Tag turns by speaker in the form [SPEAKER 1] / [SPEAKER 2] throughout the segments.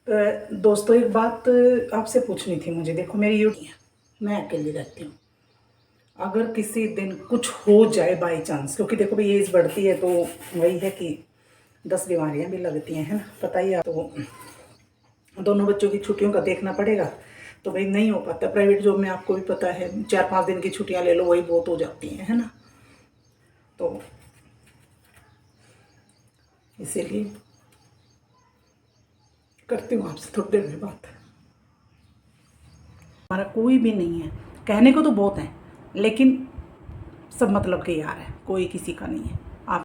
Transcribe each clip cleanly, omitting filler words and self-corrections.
[SPEAKER 1] तो दोस्तों एक बात आपसे पूछनी थी मुझे। देखो मेरी मैं अकेली रहती हूँ। अगर किसी दिन कुछ हो जाए बाई चांस, क्योंकि देखो भाई एज बढ़ती है तो वही है कि 10 बीमारियाँ भी लगती हैं, है ना, पता ही आप। तो दोनों बच्चों की छुट्टियों का देखना पड़ेगा, तो भाई नहीं हो पाता। प्राइवेट जॉब में आपको भी पता है 4-5 दिन की छुट्टियाँ ले लो वही बहुत हो जाती हैं, है ना। तो इसीलिए करती हूँ आपसे थोड़ी देर में बात। हमारा कोई भी नहीं है, कहने को तो बहुत है, लेकिन सब मतलब के यार है, कोई किसी का नहीं है। आप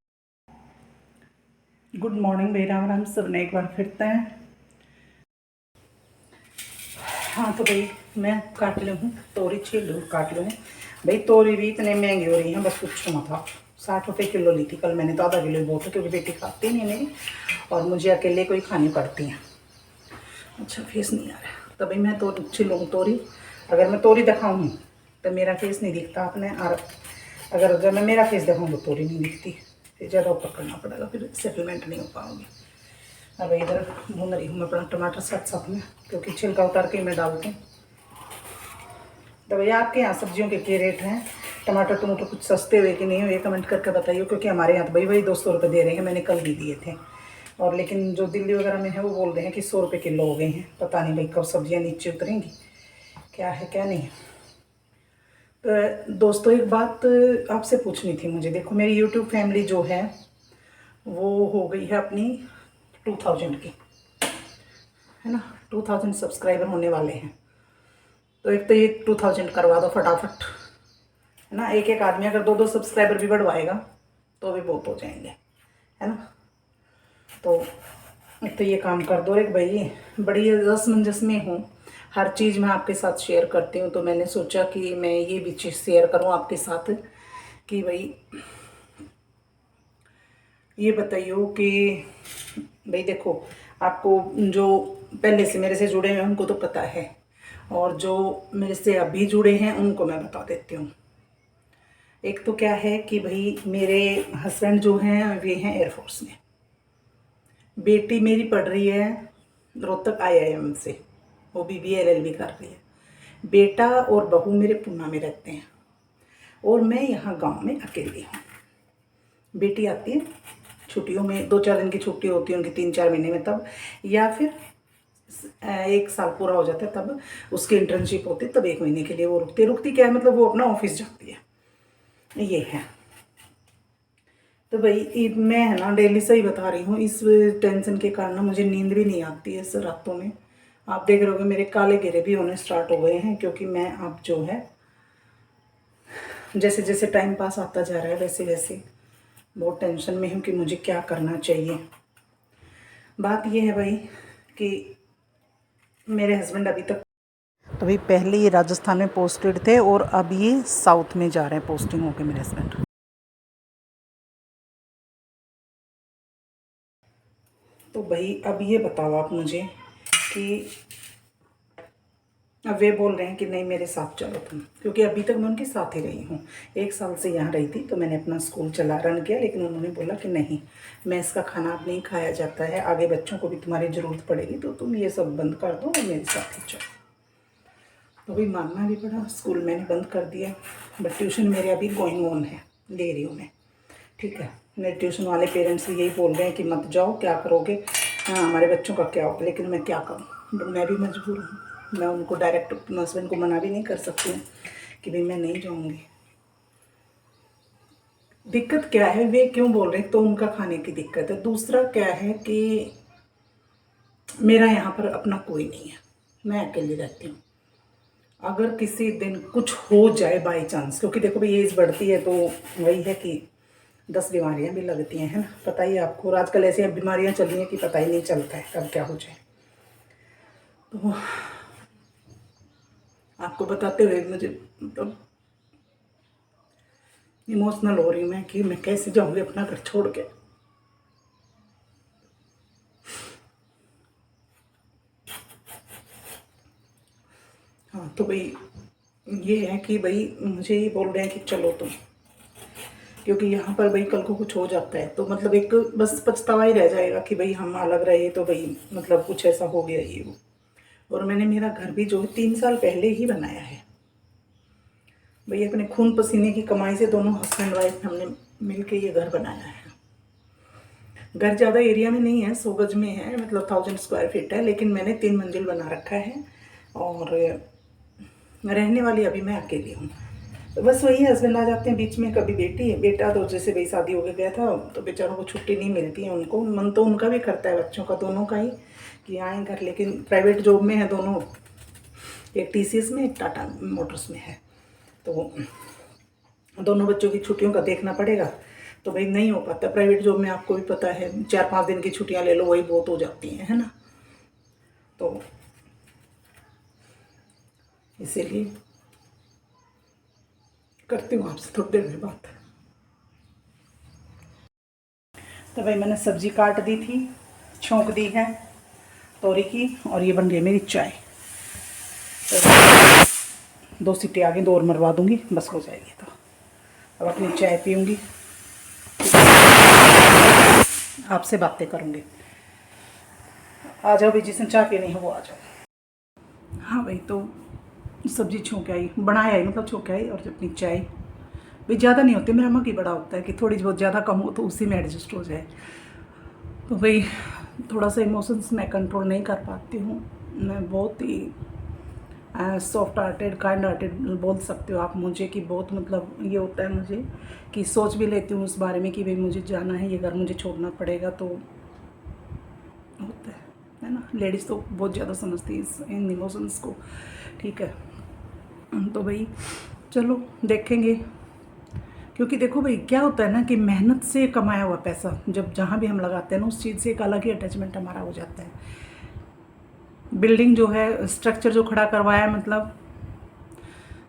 [SPEAKER 1] गुड मॉर्निंग भाई, राम राम सब ने एक बार फिरते हैं। हाँ तो भाई मैं काट ली हूँ तोरी, छील लूँ काट लूँ। भाई तोरी भी इतने महंगी हो रही हैं, बस पूछो मत आप। 60 रुपये किलो ली थी कल मैंने, तो आधा किलो ही बहुत है क्योंकि बेटी खाती नहीं है मेरी, और मुझे अकेले कोई खानी पड़ती हैं। अच्छा फेस नहीं आ रहा, तभी मैं तो छिलूँ तोरी। अगर मैं तोरी दिखाऊँ तो मेरा फेस नहीं दिखता आपने, और अगर जब मैं मेरा फेस दिखाऊँ तो तोरी नहीं दिखती, फिर ज़्यादा ऊपर करना पड़ेगा, फिर सेटलमेंट नहीं हो पाऊँगी। अब इधर भून रही हूँ मैं अपना टमाटर साथ साथ में, क्योंकि छिलका उतार के मैं डालती हूँ। तो भैया आपके यहाँ सब्जियों के क्या रेट हैं? टमाटर टमाटर कुछ सस्ते हुए कि नहीं हुए, कमेंट करके बताइए, क्योंकि हमारे यहाँ तो भाई वही 200 रुपये दे रहे हैं, मैंने कल भी दिए थे। और लेकिन जो दिल्ली वगैरह में है वो बोल रहे हैं कि 100 रुपये किलो हो गए हैं। पता नहीं भाई कब सब्जियाँ नीचे उतरेंगी, क्या है क्या नहीं। तो दोस्तों एक बात आपसे पूछनी थी मुझे। देखो मेरी यूट्यूब फैमिली जो है वो हो गई है अपनी 2000 की, है ना। 2000 सब्सक्राइबर होने वाले हैं। तो एक तो ये 2000 करवा दो फटाफट, है ना। एक एक आदमी अगर 2-2 सब्सक्राइबर भी बढ़वाएगा तो भी बहुत हो जाएंगे, है ना। तो एक तो ये काम कर दो। एक भाई बड़ी असमंजस में हूँ, हर चीज़ मैं आपके साथ शेयर करती हूँ, तो मैंने सोचा कि मैं ये भी चीज़ शेयर करूँ आपके साथ कि भाई ये बताइए कि भाई देखो, आपको जो पहले से मेरे से जुड़े हैं उनको तो पता है, और जो मेरे से अभी जुड़े हैं उनको मैं बता देती हूँ। एक तो क्या है कि भाई मेरे हस्बैंड जो हैं वे हैं एयरफोर्स में, बेटी मेरी पढ़ रही है रोहतक IIM से, वो BBA LLB कर रही है। बेटा और बहू मेरे पूना में रहते हैं, और मैं यहाँ गांव में अकेली हूँ। बेटी आती है छुट्टियों में, 2-4 दिन की छुट्टी होती है उनकी 3-4 महीने में तब, या फिर 1 साल पूरा हो जाता है तब उसकी इंटर्नशिप होती है, तब 1 महीने के लिए वो रुकती क्या है, मतलब वो अपना ऑफिस जाती है, ये है। तो भाई मैं है ना डेली से ही बता रही हूँ, इस टेंशन के कारण ना मुझे नींद भी नहीं आती है इस रातों में। आप देख रहे होगे मेरे काले घेरे भी होने स्टार्ट हो गए हैं, क्योंकि मैं अब जो है जैसे जैसे टाइम पास आता जा रहा है वैसे वैसे बहुत टेंशन में हूँ कि मुझे क्या करना चाहिए। बात ये है भाई कि मेरे हस्बैंड अभी तक, तो भाई पहले ये राजस्थान में पोस्टेड थे और अब ये साउथ में जा रहे हैं पोस्टिंग होके मेरे हस्बैंड। तो भाई अब ये बताओ आप मुझे कि अब वे बोल रहे हैं कि नहीं मेरे साथ चलो तुम, क्योंकि अभी तक मैं उनके साथ ही रही हूँ। 1 साल से यहाँ रही थी तो मैंने अपना स्कूल रन किया, लेकिन उन्होंने बोला कि नहीं मैस का खाना अब नहीं खाया जाता है, आगे बच्चों को भी तुम्हारी ज़रूरत पड़ेगी, तो तुम ये सब बंद कर दो और मेरे साथ ही चलो। तो भाई मानना भी पड़ा, स्कूल मैंने बंद कर दिया, बट ट्यूशन मेरे अभी गोइंग ऑन है, ले रही हूँ मैं, ठीक है। मेरे ट्यूशन वाले पेरेंट्स भी यही बोल रहे हैं कि मत जाओ, क्या करोगे, हाँ हमारे बच्चों का क्या होगा, लेकिन मैं क्या करूँ, मैं भी मजबूर हूँ। मैं उनको डायरेक्ट अपने हस्बैंड को मना भी नहीं कर सकती हूँ कि भाई मैं नहीं जाऊँगी। दिक्कत क्या है, वे क्यों बोल रहे हैं, तो उनका खाने की दिक्कत है। दूसरा क्या है कि मेरा यहाँ पर अपना कोई नहीं है, मैं अकेली रहती हूँ। अगर किसी दिन कुछ हो जाए बाई चांस, क्योंकि देखो भाई एज बढ़ती है तो वही है कि 10 बीमारियां भी लगती हैं, है ना, पता ही आपको। और आजकल ऐसी बीमारियां चल रही हैं कि पता ही नहीं चलता है कब क्या हो जाए। तो आपको बताते हुए मुझे मतलब इमोशनल हो रही हूँ मैं कि मैं कैसे जाऊँगी अपना घर छोड़ के। हाँ तो भाई ये है कि भाई मुझे ये बोल रहे हैं कि चलो तुम, क्योंकि यहाँ पर भाई कल को कुछ हो जाता है तो मतलब एक बस पछतावा ही रह जाएगा कि भाई हम अलग रहे तो भाई मतलब कुछ ऐसा हो गया ये वो। और मैंने मेरा घर भी जो है 3 साल पहले ही बनाया है भाई, अपने खून पसीने की कमाई से दोनों हस्बैंड वाइफ हमने मिलके ये घर बनाया है। घर ज़्यादा एरिया में नहीं है, 100 गज में है, मतलब 1000 स्क्वायर फीट है, लेकिन मैंने 3 मंजिल बना रखा है और रहने वाली अभी मैं अकेली हूँ। तो बस वही हस्बैंड आ जाते हैं बीच में, कभी बेटी बेटा, तो जैसे भाई शादी हो गया था तो बेचारों को छुट्टी नहीं मिलती है उनको, मन तो उनका भी करता है बच्चों का दोनों का ही कि आएँ घर, लेकिन प्राइवेट जॉब में है दोनों, एक TCS में एक टाटा मोटर्स में है, तो दोनों बच्चों की छुट्टियों का देखना पड़ेगा। तो भाई नहीं हो पाता, प्राइवेट जॉब में आपको भी पता है 4-5 दिन की छुट्टियां ले लो वही बहुत हो जाती हैं, है ना। तो इसीलिए करती हूँ आपसे थोड़ी देर में बात। तो भाई मैंने सब्जी काट दी थी, छोंक दी है तोरी की, और ये बन रही है मेरी चाय। तो 2 सीटी आगे 2 और मरवा दूंगी, बस हो जाएगी। तो अब अपनी चाय पीऊँगी, आपसे बातें करूँगी। आ जाओ भाई, जिसने चाय पीनी है वो आ जाओ। हाँ भाई, तो सब्जी छोंक आई, बनाया आई, मतलब छोंक आई, और अपनी चाय भाई ज़्यादा नहीं होती, मेरा मग ही बड़ा होता है कि थोड़ी बहुत ज़्यादा कम हो तो उसी में एडजस्ट हो जाए। तो भाई थोड़ा सा इमोशंस मैं कंट्रोल नहीं कर पाती हूँ, मैं बहुत ही सॉफ्ट हार्टेड काइंड हार्टेड बोल सकते हो आप मुझे, कि बहुत मतलब ये होता है मुझे कि सोच भी लेती हूँ उस बारे में कि भाई मुझे जाना है, ये घर मुझे छोड़ना पड़ेगा, तो होता है ना। लेडीज़ तो बहुत ज़्यादा समझती है इन इमोशंस को, ठीक है। तो भाई चलो देखेंगे, क्योंकि देखो भाई क्या होता है ना कि मेहनत से कमाया हुआ पैसा जब जहाँ भी हम लगाते हैं ना, उस चीज़ से एक अलग ही अटैचमेंट हमारा हो जाता है। बिल्डिंग जो है, स्ट्रक्चर जो खड़ा करवाया है, मतलब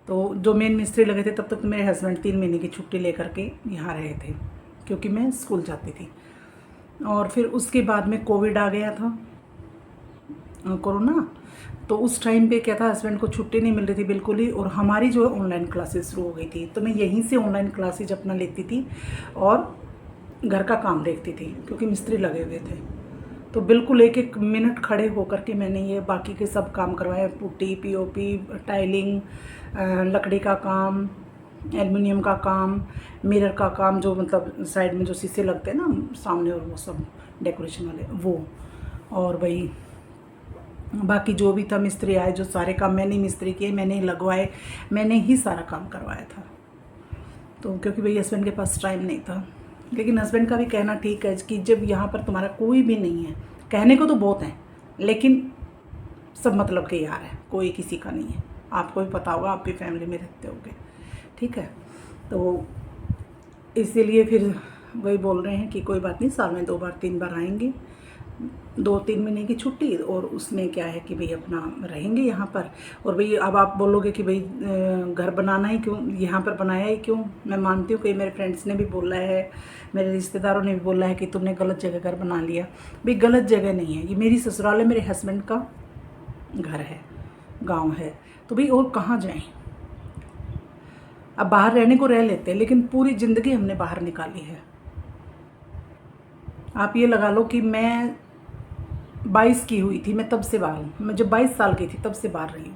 [SPEAKER 1] तो जो मेन मिस्त्री लगे थे तब तक तो मेरे हस्बैंड 3 महीने की छुट्टी लेकर के यहाँ रहे थे, क्योंकि मैं स्कूल जाती थी। और फिर उसके बाद में कोविड आ गया था, कोरोना, तो उस टाइम पे क्या था, हस्बैंड को छुट्टी नहीं मिल रही थी बिल्कुल ही, और हमारी जो है ऑनलाइन क्लासेस शुरू हो गई थी, तो मैं यहीं से ऑनलाइन क्लासेज अपना लेती थी और घर का काम देखती थी, क्योंकि मिस्त्री लगे हुए थे। तो बिल्कुल एक एक मिनट खड़े होकर के मैंने ये बाकी के सब काम करवाए, पुट्टी, POP, टाइलिंग, लकड़ी का काम, एल्युमिनियम का काम, मिरर का काम, जो मतलब साइड में जो शीशे लगते हैं ना सामने, और वो सब डेकोरेशन वाले वो, और भाई बाकी जो भी था मिस्त्री आए, जो सारे काम मैंने मिस्त्री किए, मैंने ही लगवाए, मैंने ही सारा काम करवाया था। तो क्योंकि भाई हस्बैंड के पास टाइम नहीं था, लेकिन हस्बैंड का भी कहना ठीक है कि जब यहाँ पर तुम्हारा कोई भी नहीं है, कहने को तो बहुत है लेकिन सब मतलब के यार है, कोई किसी का नहीं है। आपको भी पता होगा, आप भी फैमिली में रहते होगे, ठीक है। तो इसीलिए फिर वही बोल रहे हैं कि कोई बात नहीं, साल में 2 बार 3 बार आएंगे, 2-3 महीने की छुट्टी, और उसमें क्या है कि भाई अपना रहेंगे यहाँ पर। और भाई अब आप बोलोगे कि भाई घर बनाना ही क्यों, यहाँ पर बनाया ही क्यों। मैं मानती हूँ, कई मेरे फ्रेंड्स ने भी बोला है, मेरे रिश्तेदारों ने भी बोला है कि तुमने गलत जगह घर बना लिया। भाई गलत जगह नहीं है, ये मेरी ससुराल है, मेरे हस्बैंड का घर है, गाँव है, तो भाई और कहाँ जाएँ। अब बाहर रहने को रह लेते हैं, लेकिन पूरी ज़िंदगी हमने बाहर निकाली है। आप ये लगा लो कि मैं 22 की हुई थी, मैं तब से बाहर हूँ। मैं जब 22 साल की थी तब से बाहर रही हूँ,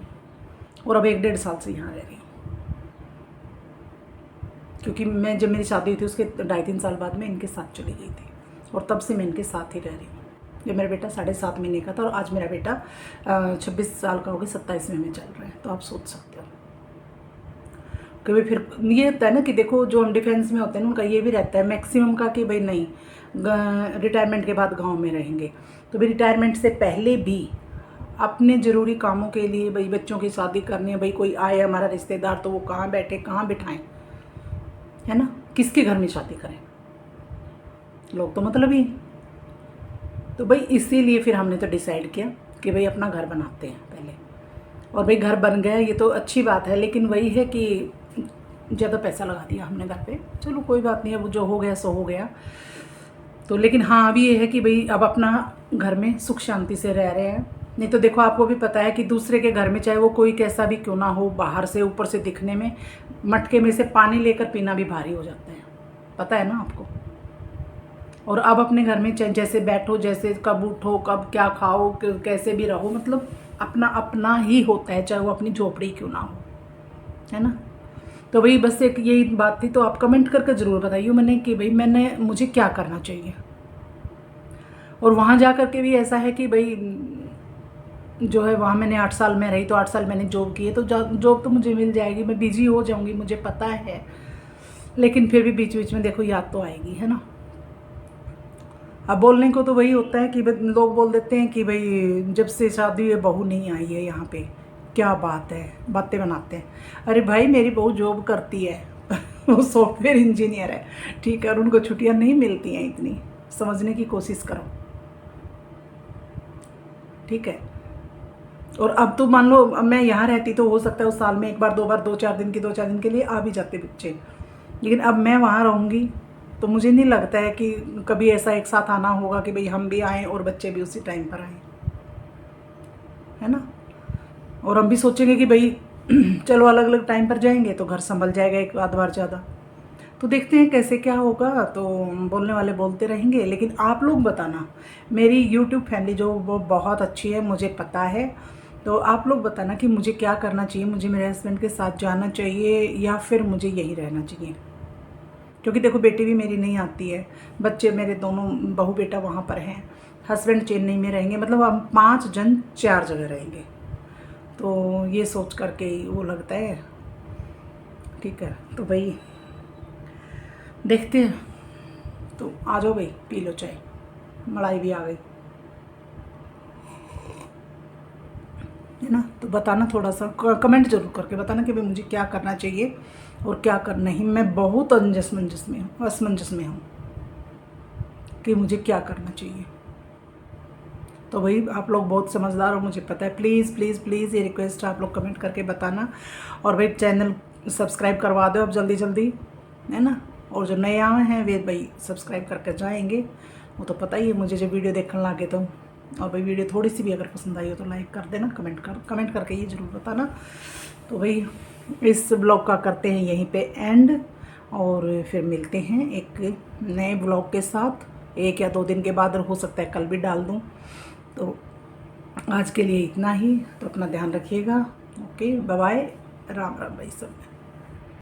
[SPEAKER 1] और अब 1-1.5 साल से यहाँ रह रही हूँ, क्योंकि मैं जब मेरी शादी हुई थी उसके 2.5-3 साल बाद में इनके साथ चली गई थी, और तब से मैं इनके साथ ही रह रही हूँ। जब मेरा बेटा 7.5 महीने का था, और आज मेरा बेटा 26 साल का हो गया, 27वें में चल रहा है, तो आप सोच सकते हो। कभी फिर ये होता है ना कि देखो, जो हम डिफेंस में होते हैं उनका ये भी रहता है मैक्सिमम का कि भाई नहीं, रिटायरमेंट के बाद गांव में रहेंगे। तो भाई रिटायरमेंट से पहले भी अपने ज़रूरी कामों के लिए, भाई बच्चों की शादी करनी है, भाई कोई आए हमारा रिश्तेदार तो वो कहाँ बैठे कहाँ बिठाएं, है ना, किसके घर में शादी करें, लोग तो मतलब ही। तो भाई इसीलिए फिर हमने तो डिसाइड किया कि भाई अपना घर बनाते हैं पहले, और भाई घर बन गया, ये तो अच्छी बात है, लेकिन वही है कि ज़्यादा पैसा लगा दिया हमने घर पे। चलो कोई बात नहीं, अब जो हो गया सो हो गया। तो लेकिन हाँ, अभी ये है कि भाई अब अपना घर में सुख शांति से रह रहे हैं। नहीं तो देखो, आपको भी पता है कि दूसरे के घर में चाहे वो कोई कैसा भी क्यों ना हो, बाहर से ऊपर से दिखने में, मटके में से पानी लेकर पीना भी भारी हो जाता है। पता है ना आपको। और अब अपने घर में जैसे बैठो, जैसे कब उठो, कब क्या खाओ, कैसे भी रहो, मतलब अपना अपना ही होता है, चाहे वो अपनी झोपड़ी क्यों ना हो, है ना। तो भाई बस एक यही बात थी। तो आप कमेंट करके ज़रूर बताइए मैंने कि भाई मुझे क्या करना चाहिए। और वहाँ जा कर के भी ऐसा है कि भाई जो है वहाँ मैंने 8 साल में रही, तो 8 साल मैंने जॉब की है, तो जॉब तो मुझे मिल जाएगी, मैं बिजी हो जाऊँगी, मुझे पता है। लेकिन फिर भी बीच बीच में देखो याद तो आएगी, है ना। अब बोलने को तो वही होता है कि लोग बोल देते हैं कि भाई जब से शादी हुई बहू नहीं आई है यहाँ पे, क्या बात है, बातें बनाते हैं। अरे भाई मेरी बहू जॉब करती है वो सॉफ्टवेयर इंजीनियर है, ठीक है, और उनको छुट्टियाँ नहीं मिलती हैं इतनी, समझने की कोशिश करो, ठीक है। और अब तो मान लो अब मैं यहाँ रहती तो हो सकता है उस साल में एक बार, 2 बार, 2-4 दिन के लिए आ भी जाते बच्चे। लेकिन अब मैं वहाँ रहूँगी तो मुझे नहीं लगता है कि कभी ऐसा एक साथ आना होगा कि भाई हम भी आएँ और बच्चे भी उसी टाइम पर आएँ, है ना। और हम भी सोचेंगे कि भाई चलो अलग अलग टाइम पर जाएंगे तो घर संभल जाएगा एक आध बार ज़्यादा। तो देखते हैं कैसे क्या होगा। तो बोलने वाले बोलते रहेंगे, लेकिन आप लोग बताना, मेरी यूट्यूब फैमिली जो वो बहुत अच्छी है, मुझे पता है। तो आप लोग बताना कि मुझे क्या करना चाहिए, मुझे मेरे हस्बैंड के साथ जाना चाहिए या फिर मुझे यहीं रहना चाहिए। क्योंकि देखो बेटी भी मेरी नहीं आती है, बच्चे मेरे दोनों बहू बेटा वहाँ पर हैं, हस्बैंड चेन्नई में रहेंगे, मतलब हम 5 जन 4 जगह रहेंगे। तो ये सोच करके ही वो लगता है, ठीक है। तो भाई देखते हैं। तो आ जाओ भाई, पी लो चाय, मलाई भी आ गई, है ना। तो बताना, थोड़ा सा कमेंट जरूर करके बताना कि भाई मुझे क्या करना चाहिए और क्या करना नहीं। मैं बहुत असमंजस में हूँ कि मुझे क्या करना चाहिए। तो भाई आप लोग बहुत समझदार हो, मुझे पता है। प्लीज़ प्लीज़ प्लीज़ ये रिक्वेस्ट आप लोग कमेंट करके बताना। और भाई चैनल सब्सक्राइब करवा दो अब जल्दी जल्दी, है ना। और जो नए आए हैं वे भाई सब्सक्राइब करके जाएंगे, वो तो पता ही है मुझे, जब वीडियो देखने लगे तो। और भाई वीडियो थोड़ी सी भी अगर पसंद आई हो तो लाइक कर देना, कमेंट करके ये ज़रूर बताना। तो भाई इस ब्लॉग का करते हैं यहीं पे एंड, और फिर मिलते हैं एक नए ब्लॉग के साथ 1 या 2 दिन के बाद, और हो सकता है कल भी डाल दूँ। तो आज के लिए इतना ही। तो अपना ध्यान रखिएगा। Okay, bye bye, Ram Ram भाई सब।